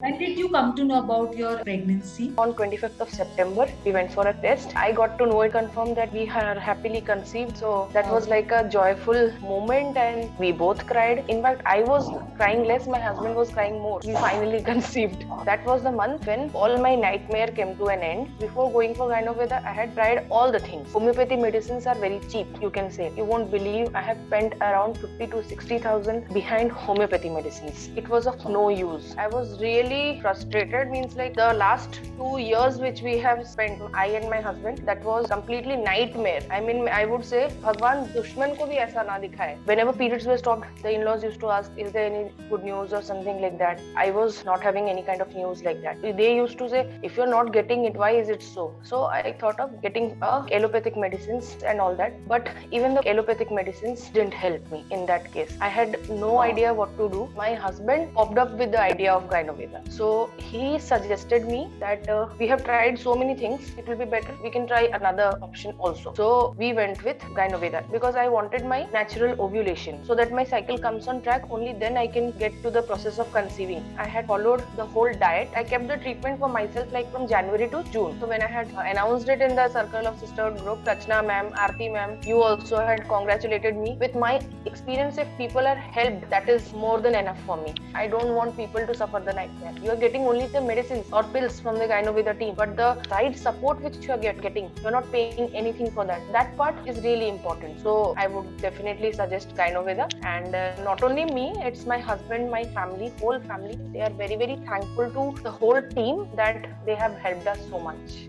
When did you come to know about your pregnancy? On 25th of September, we went for a test. I got to know it confirmed that we are happily conceived. So that was like a joyful moment and we both cried. In fact, I was crying less, my husband was crying more. We finally conceived. That was the month when all my nightmare came to an end. Before going for Gynoveda, I had tried all the things. Homeopathy medicines are very cheap, you can say. You won't believe I have spent around 50 to 60,000 behind homeopathy medicines. It was of no use. I was really frustrated, means like the last 2 years which we have spent, I and my husband, that was completely nightmare. I mean, I would say, Bhagwan दुश्मन को भी ऐसा ना दिखाए. Whenever periods were stopped, the in-laws used to ask, is there any good news or something like that. I was not having any kind of news like that. They used to say, if you're not getting it, why is it so? So I thought of getting allopathic medicines and all that. But even the allopathic medicines didn't help me in that case. I had no idea what to do. My husband popped up with the idea of Gynoveda. So he suggested me that we have tried so many things, it will be better, we can try another option also. So we went with Gynoveda because I wanted my natural ovulation so that my cycle comes on track, only then I can get to the process of conceiving. I had followed the whole diet. I kept the treatment for myself like from January to June. So when I had announced it in the circle of sisterhood group, Rachna ma'am, Aarti ma'am, you also had congratulated me. With my experience, if people are helped, that is more than enough for me. I don't want people to suffer the nightmare. You are getting only the medicines or pills from the Gynoveda team, but the side support which you are getting, you're not paying anything for that. That part is really important. So I would definitely suggest Gynoveda, and not only me, it's my husband, my family, whole family. They are very, very thankful to the whole team that they have helped us so much.